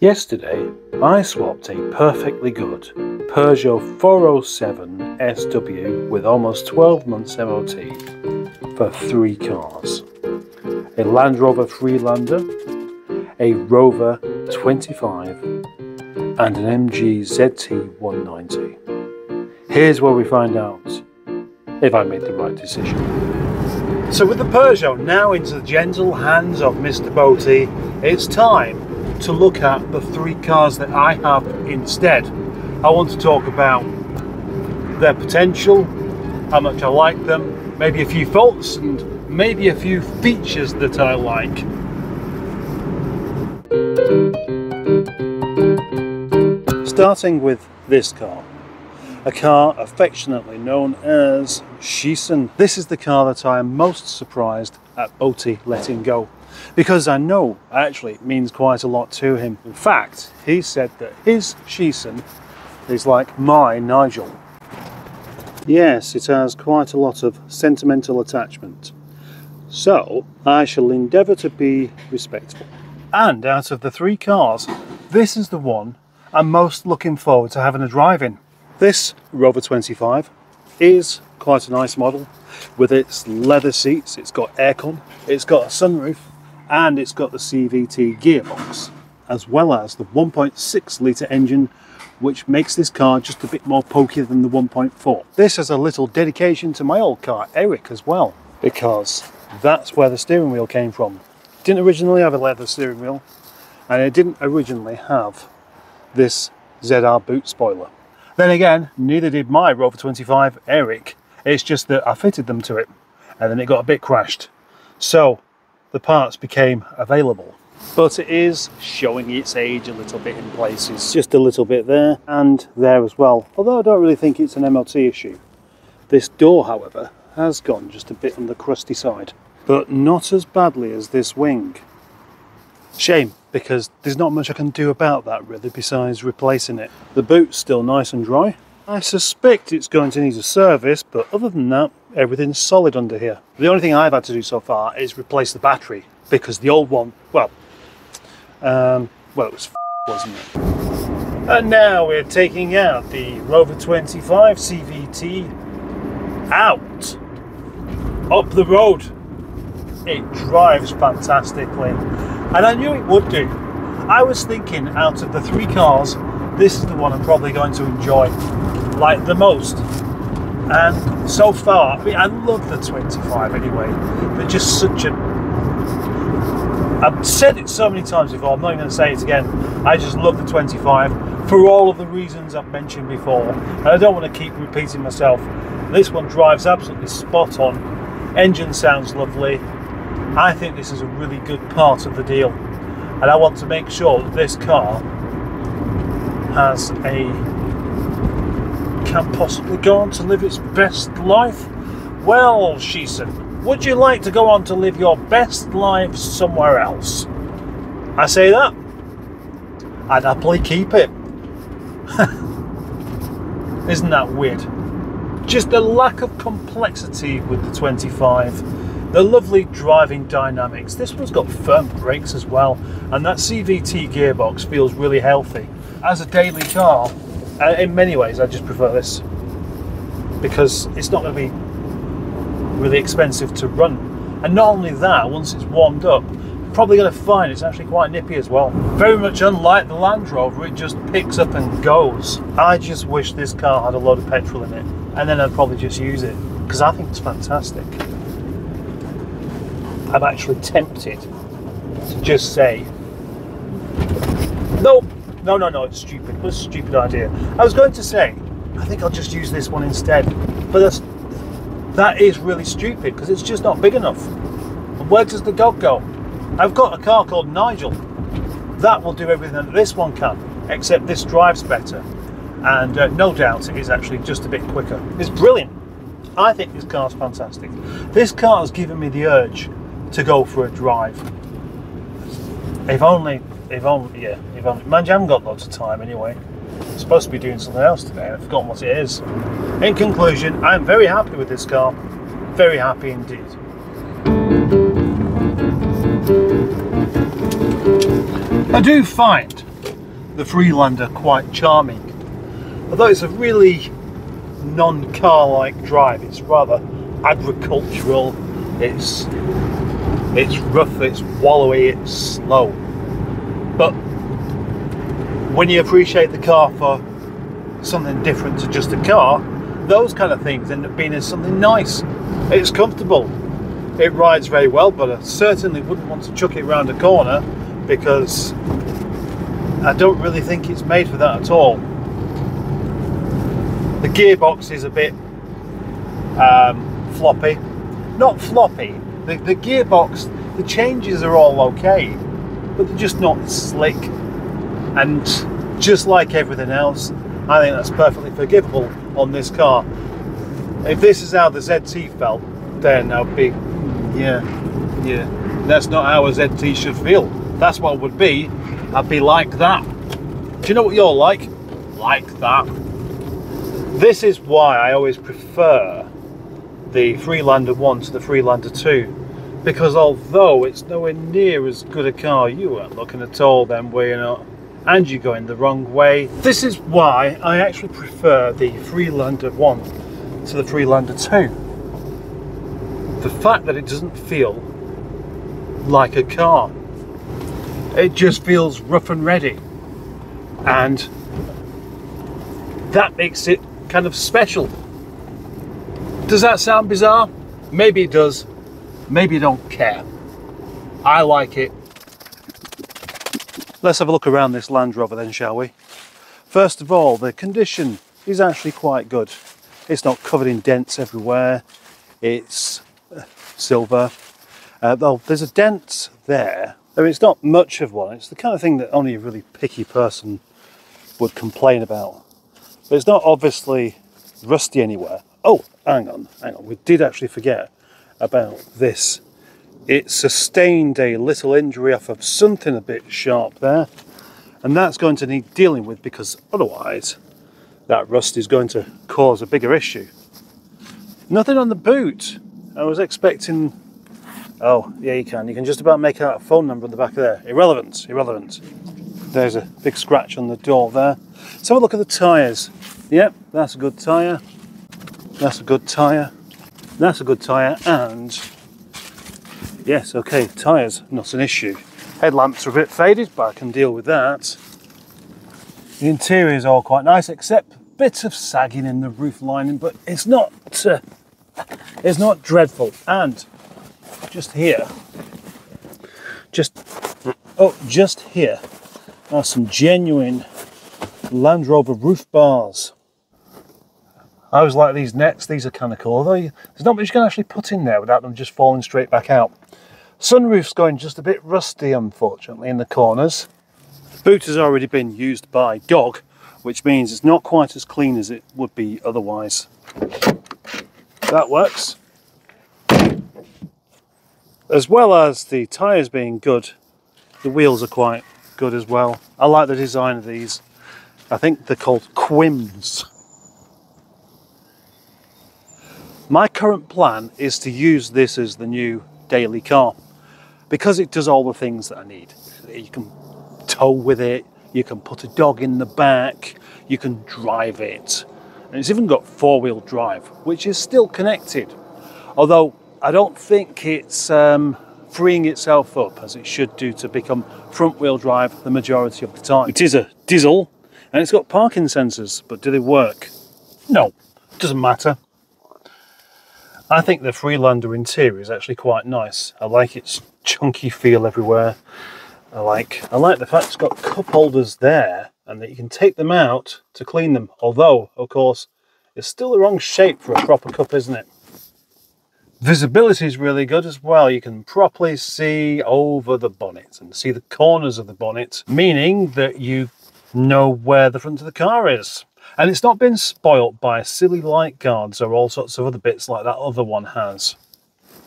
Yesterday, I swapped a perfectly good Peugeot 407 SW with almost 12 months MOT for 3 cars. A Land Rover Freelander, a Rover 25 and an MG ZT190. Here's where we find out if I made the right decision. So with the Peugeot now into the gentle hands of Mr. Boaty, it's time to look at the 3 cars that I have instead. I want to talk about their potential, how much I like them, maybe a few faults and maybe a few features that I like. Starting with this car, a car affectionately known as Shison. This is the car that I am most surprised at Boaty letting go, because I know actually it means quite a lot to him. In fact, he said that his Shison is like my Nigel. Yes, it has quite a lot of sentimental attachment. So I shall endeavour to be respectful. And out of the 3 cars, this is the one I'm most looking forward to having a drive in. This Rover 25 is quite a nice model with its leather seats. It's got aircon, it's got a sunroof, and it's got the CVT gearbox, as well as the 1.6 litre engine, which makes this car just a bit more pokey than the 1.4. This has a little dedication to my old car, Eric, as well, because that's where the steering wheel came from. It didn't originally have a leather steering wheel, and it didn't originally have this ZR boot spoiler. Then again, neither did my Rover 25 Eric. It's just that I fitted them to it, and then it got a bit crashed. So the parts became available. But it is showing its age a little bit in places. Just a little bit there and there as well. Although I don't really think it's an MOT issue. This door, however, has gone just a bit on the crusty side. But not as badly as this wing. Shame, because there's not much I can do about that really besides replacing it. The boot's still nice and dry. I suspect it's going to need a service, but other than that, everything's solid under here. The only thing I've had to do so far is replace the battery, because the old one, well, it was wasn't it? And now we're taking out the Rover 25 CVT out, up the road. It drives fantastically, and I knew it would do. I was thinking out of the 3 cars, this is the one I'm probably going to enjoy like the most. And so far, I mean, I love the 25 anyway. They're just such a... I've said it so many times before, I'm not even going to say it again. I just love the 25 for all of the reasons I've mentioned before. And I don't want to keep repeating myself. This one drives absolutely spot on. Engine sounds lovely. I think this is a really good part of the deal. And I want to make sure that this car has can possibly go on to live its best life. Well, Shison, would you like to go on to live your best life somewhere else? I say that, I'd happily keep it. Isn't that weird? Just a lack of complexity with the 25. The lovely driving dynamics. This one's got firm brakes as well, and that CVT gearbox feels really healthy. As a daily car, in many ways I just prefer this, because it's not going to be really expensive to run. And not only that, once it's warmed up, you're probably going to find it's actually quite nippy as well. Very much unlike the Land Rover, it just picks up and goes. I just wish this car had a load of petrol in it, and then I'd probably just use it, because I think it's fantastic. I'm actually tempted to just say, no, it's stupid. It was a stupid idea. I was going to say, I think I'll just use this one instead. But that is really stupid, because it's just not big enough. And where does the dog go? I've got a car called Nigel. That will do everything that this one can, except this drives better. And no doubt it is actually just a bit quicker. It's brilliant. I think this car's fantastic. This car has given me the urge to go for a drive. If only, mind you, I haven't got lots of time anyway. I'm supposed to be doing something else today, I've forgotten what it is. In conclusion, I'm very happy with this car. Very happy indeed. I do find the Freelander quite charming. Although it's a really non-car-like drive, it's rather agricultural, it's rough, it's wallowy, it's slow. But when you appreciate the car for something different to just a car, those kind of things end up being something nice. It's comfortable, it rides very well, but I certainly wouldn't want to chuck it around a corner because I don't really think it's made for that at all. The gearbox is a bit floppy. Not floppy, the gearbox, the changes are all okay, but they're just not slick. And just like everything else, I think that's perfectly forgivable on this car. If this is how the ZT felt, then I'd be, yeah, that's not how a ZT should feel. That's what it would be. I'd be like that. Do you know what you're like? Like that. This is why I always prefer the Freelander 1 to the Freelander 2, because although it's nowhere near as good a car, you weren't looking at all then, were you not? And you're going the wrong way. This is why I actually prefer the Freelander 1 to the Freelander 2. The fact that it doesn't feel like a car. It just feels rough and ready. And that makes it kind of special. Does that sound bizarre? Maybe it does. Maybe you don't care. I like it. Let's have a look around this Land Rover then, shall we? First of all, the condition is actually quite good. It's not covered in dents everywhere. It's silver. Though there's a dent there. I mean, it's not much of one. It's the kind of thing that only a really picky person would complain about. But it's not obviously rusty anywhere. Oh, hang on. We did actually forget about this. It sustained a little injury off of something a bit sharp there. And that's going to need dealing with, because otherwise that rust is going to cause a bigger issue. Nothing on the boot. I was expecting... Oh, yeah, you can just about make out a phone number on the back of there. Irrelevant. There's a big scratch on the door there. Let's have a look at the tyres. Yep, that's a good tyre. That's a good tyre. That's a good tyre. And yes, okay, tyres, not an issue. Headlamps are a bit faded, but I can deal with that. The interior is all quite nice, except a bit of sagging in the roof lining, but it's not dreadful. And just here are some genuine Land Rover roof bars. I always like these nets. These are kind of cool, although there's not much you can actually put in there without them just falling straight back out. Sunroof's going just a bit rusty, unfortunately, in the corners. The boot has already been used by dog, which means it's not quite as clean as it would be otherwise. That works. As well as the tyres being good, the wheels are quite good as well. I like the design of these. I think they're called Quims. My current plan is to use this as the new daily car, because it does all the things that I need. You can tow with it, you can put a dog in the back, you can drive it. And it's even got four-wheel drive, which is still connected. Although I don't think it's freeing itself up as it should do to become front-wheel drive the majority of the time. It is a diesel and it's got parking sensors, but do they work? No, doesn't matter. I think the Freelander interior is actually quite nice. I like its chunky feel everywhere. I like the fact it's got cup holders there and that you can take them out to clean them. Although, of course, it's still the wrong shape for a proper cup, isn't it? Visibility is really good as well. You can properly see over the bonnet and see the corners of the bonnet, meaning that you know where the front of the car is. And it's not been spoilt by silly light guards or all sorts of other bits like that other one has.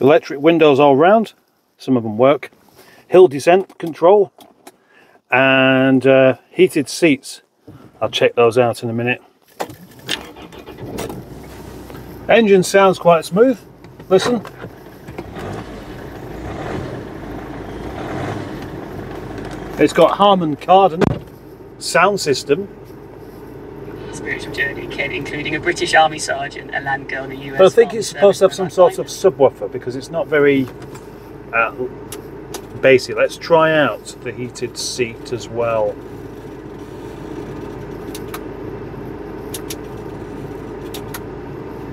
Electric windows all round, some of them work. Hill descent control and heated seats. I'll check those out in a minute. Engine sounds quite smooth. Listen. It's got Harman Kardon sound system. Spiritual journey kit, including a British Army sergeant, a land gun, a US. But I think it's supposed to have some sort of subwoofer because it's not very bassy. Let's try out the heated seat as well.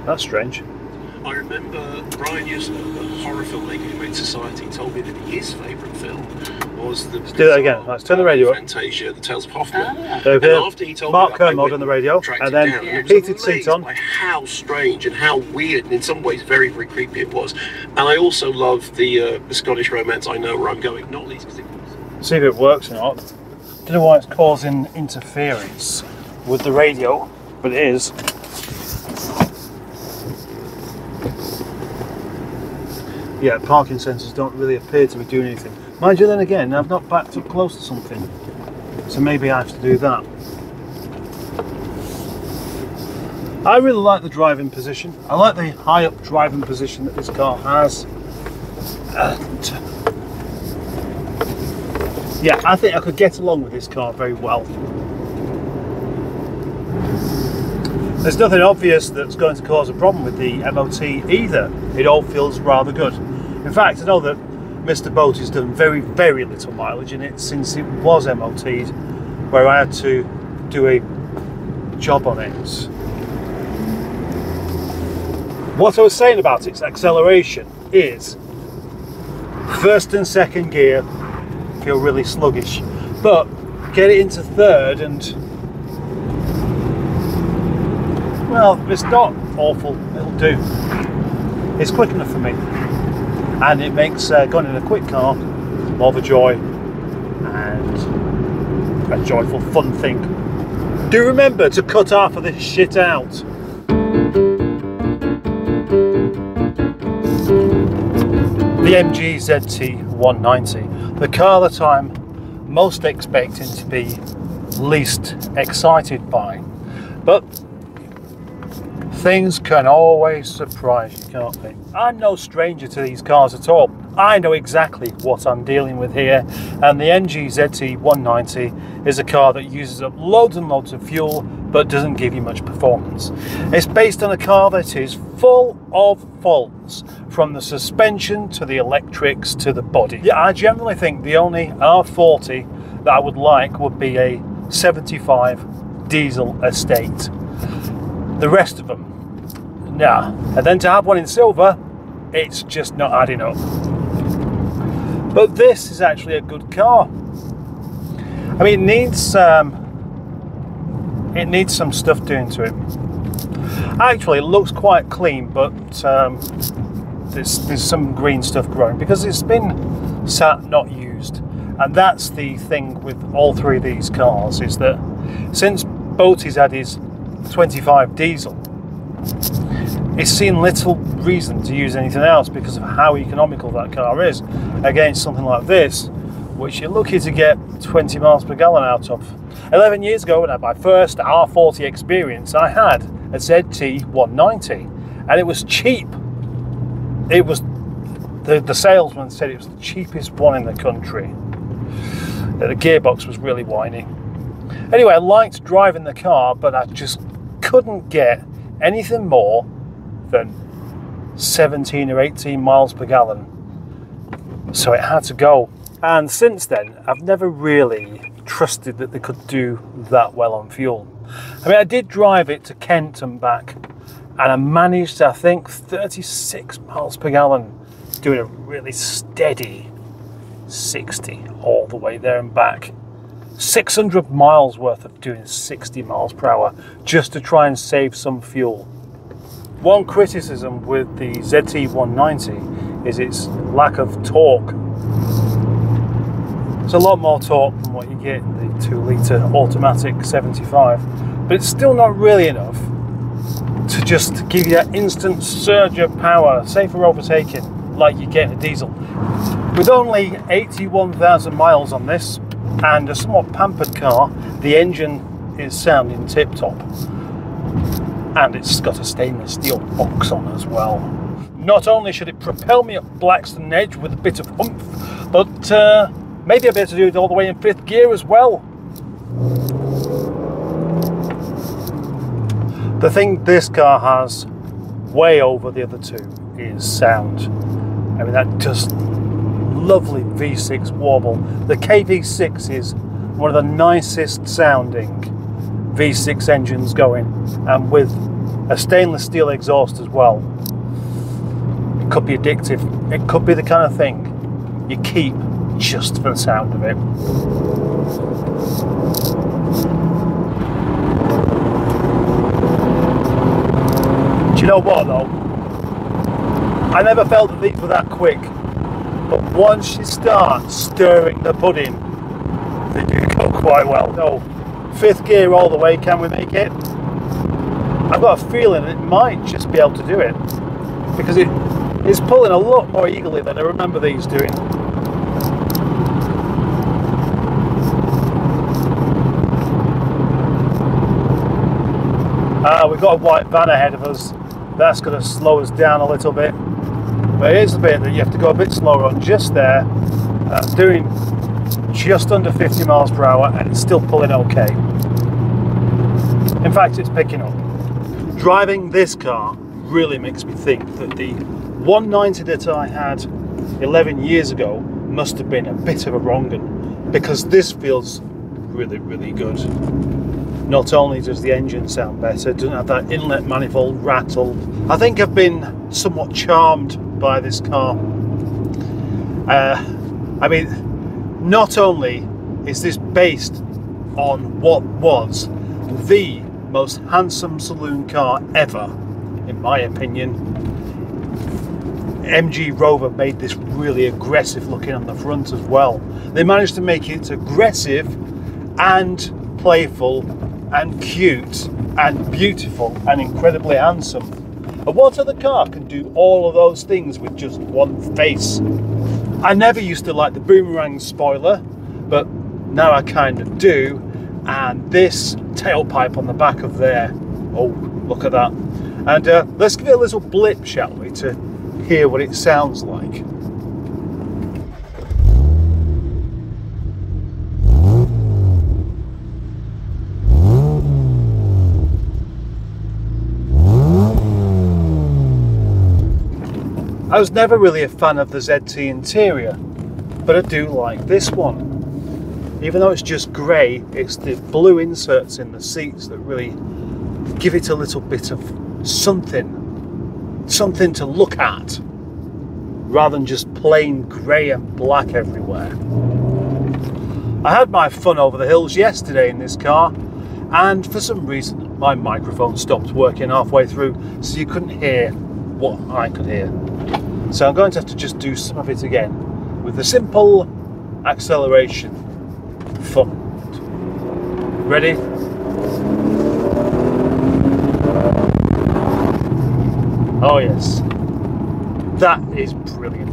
That's strange. I remember Brian Usner, the horror filmmaker who made Society, told me that his favourite film was the... Let's do that again. Let's turn the radio up. Fantasia, The Tales of Hoffmann. And after he told Mark me that, Kermode on the radio, and then and heated seat on. by how strange and how weird, and in some ways very, very creepy it was. And I also love the Scottish romance I Know Where I'm Going, not least because it... See if it works or not. Don't know why it's causing interference with the radio, but it is. Yeah, parking sensors don't really appear to be doing anything. Mind you, then again, I've not backed up close to something, so maybe I have to do that. I really like the driving position. I like the high up driving position that this car has. And yeah, I think I could get along with this car very well. There's nothing obvious that's going to cause a problem with the MOT either. It all feels rather good. In fact, I know that Mr. Boat has done very, very little mileage in it since it was MOT'd, where I had to do a job on it. What I was saying about its acceleration is first and second gear feel really sluggish, but get it into third and, well, it's not awful, it'll do. It's quick enough for me, and it makes going in a quick car more of a joy and a joyful, fun thing. Do remember to cut half of this shit out. The MG ZT190, the car that I'm most expecting to be least excited by, but things can always surprise you, can't they? I'm no stranger to these cars at all. I know exactly what I'm dealing with here, and the MG ZT190 is a car that uses up loads and loads of fuel but doesn't give you much performance. It's based on a car that is full of faults, from the suspension to the electrics to the body. Yeah, I generally think the only R40 that I would like would be a 75 diesel estate. The rest of them, nah. And then to have one in silver, it's just not adding up. But this is actually a good car. I mean, it needs some stuff doing to it. Actually, it looks quite clean, but there's some green stuff growing because it's been sat not used. And that's the thing with all three of these cars, is that since Boaty's had his 25 diesel, it's seen little reason to use anything else because of how economical that car is against something like this, which you're lucky to get 20 miles per gallon out of. 11 years ago, when I had my first R40 experience, I had a ZT190 and it was cheap. It was, the salesman said it was the cheapest one in the country. The gearbox was really whiny. Anyway, I liked driving the car, but I just couldn't get anything more than 17 or 18 miles per gallon. So it had to go. And since then, I've never really trusted that they could do that well on fuel. I mean, I did drive it to Kent and back, and I managed, I think, 36 miles per gallon, doing a really steady 60 all the way there and back. 600 miles worth of doing 60 miles per hour just to try and save some fuel. One criticism with the ZT190 is its lack of torque. It's a lot more torque than what you get in the 2-litre automatic 75, but it's still not really enough to just give you that instant surge of power, say for overtaking, like you get in a diesel. With only 81,000 miles on this, and a somewhat pampered car, the engine is sounding tip-top. And it's got a stainless steel box on as well. Not only should it propel me up Blackstone Edge with a bit of oomph, but maybe I'll be able to do it all the way in 5th gear as well. The thing this car has way over the other two is sound. I mean, that just lovely V6 wobble. The KV6 is one of the nicest sounding V6 engines going, and with a stainless steel exhaust as well. It could be addictive. It could be the kind of thing you keep just for the sound of it. Do you know what though? I never felt that these were that quick, but once you start stirring the pudding, they do go quite well. So, 5th gear all the way, can we make it? I've got a feeling it might just be able to do it, because it's pulling a lot more eagerly than I remember these doing. We've got a white van ahead of us. That's going to slow us down a little bit. But here's the bit that you have to go a bit slower on, just there. Doing just under 50 miles per hour, and it's still pulling okay. In fact, it's picking up. Driving this car really makes me think that the 190 that I had 11 years ago must have been a bit of a wrong 'un, because this feels really, really good. Not only does the engine sound better, it doesn't have that inlet manifold rattle. I think I've been somewhat charmed by this car. I mean, not only is this based on what was the most handsome saloon car ever, in my opinion. MG Rover made this really aggressive looking on the front as well. They managed to make it aggressive and playful and cute and beautiful and incredibly handsome. And what other car can do all of those things with just one face? I never used to like the boomerang spoiler, but now I kind of do. And this tailpipe on the back of there, oh, look at that. And let's give it a little blip, shall we, to hear what it sounds like. I was never really a fan of the ZT interior, but I do like this one. Even though it's just grey, it's the blue inserts in the seats that really give it a little bit of something to look at, rather than just plain grey and black everywhere. I had my fun over the hills yesterday in this car, and for some reason my microphone stopped working halfway through, so you couldn't hear what I could hear. So I'm going to have to just do some of it again with the simple acceleration fun. Ready? Oh yes, that is brilliant.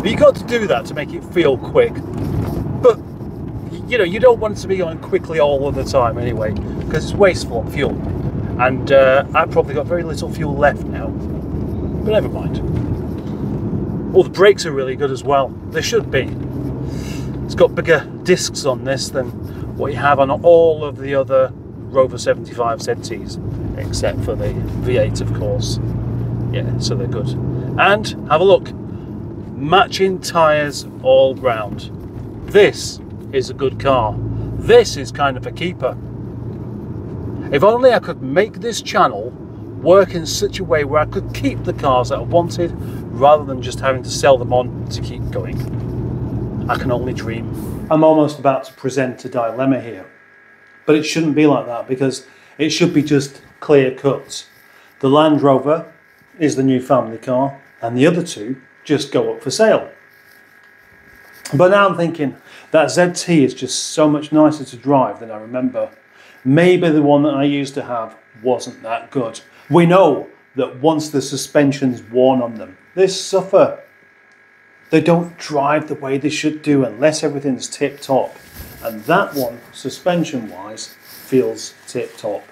You got to do that to make it feel quick, but you know, you don't want it to be going quickly all of the time anyway, because it's wasteful on fuel, and I've probably got very little fuel left now, but never mind. Oh, the brakes are really good as well. They should be. It's got bigger discs on this than what you have on all of the other Rover 75 ZTs, except for the V8, of course. Yeah, so they're good. And have a look, matching tyres all round. This is a good car. This is kind of a keeper. If only I could make this channel work in such a way where I could keep the cars that I wanted, rather than just having to sell them on to keep going. I can only dream. I'm almost about to present a dilemma here, but it shouldn't be like that, because it should be just clear cut. The Land Rover is the new family car, and the other two just go up for sale. But now I'm thinking that ZT is just so much nicer to drive than I remember. Maybe the one that I used to have wasn't that good. We know that once the suspension's worn on them, they suffer. They don't drive the way they should do unless everything's tip-top. And that one, suspension-wise, feels tip-top.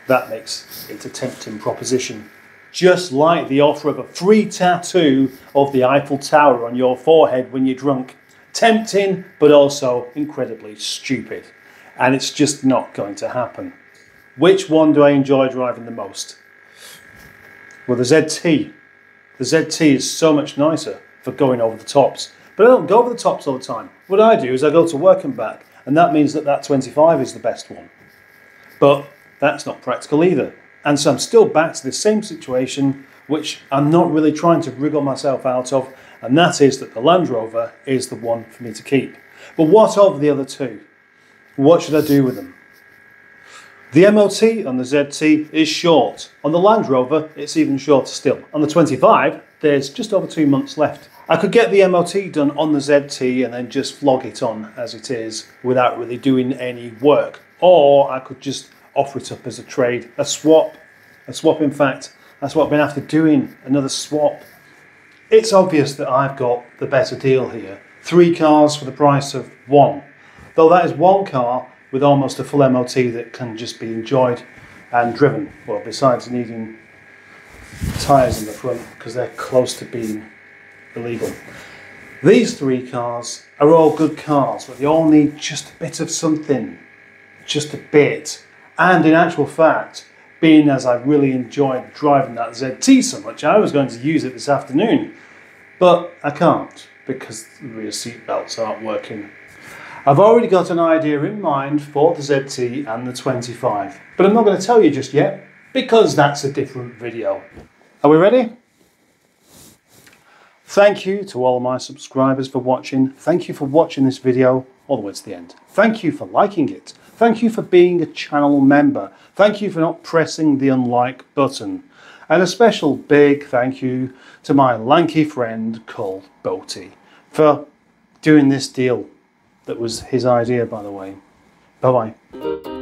That makes it a tempting proposition. Just like the offer of a free tattoo of the Eiffel Tower on your forehead when you're drunk. Tempting, but also incredibly stupid. and it's just not going to happen. Which one do I enjoy driving the most? Well, the ZT. The ZT is so much nicer for going over the tops. But I don't go over the tops all the time. What I do is I go to work and back, and that means that 25 is the best one. But that's not practical either. And so I'm still back to the same situation, which I'm not really trying to wriggle myself out of, and that is that the Land Rover is the one for me to keep. But what of the other two? What should I do with them? The MOT on the ZT is short. On the Land Rover, it's even shorter still. On the 25, there's just over 2 months left. I could get the MOT done on the ZT and then just flog it on as it is without really doing any work. Or I could just offer it up as a trade, a swap. In fact, that's what I've been after doing, another swap. It's obvious that I've got the better deal here. 3 cars for the price of 1. Though that is 1 car with almost a full MOT that can just be enjoyed and driven. Well, besides needing tyres in the front because they're close to being illegal. These 3 cars are all good cars, but they all need just a bit of something. Just a bit. And in actual fact, being as I really enjoyed driving that ZT so much, I was going to use it this afternoon. But I can't because the rear seat belts aren't working. I've already got an idea in mind for the ZT and the 25, but I'm not going to tell you just yet because that's a different video. Are we ready? Thank you to all of my subscribers for watching. Thank you for watching this video all the way to the end. Thank you for liking it. Thank you for being a channel member. Thank you for not pressing the unlike button. And a special big thank you to my lanky friend called Boaty for doing this deal. That was his idea, by the way. Bye-bye.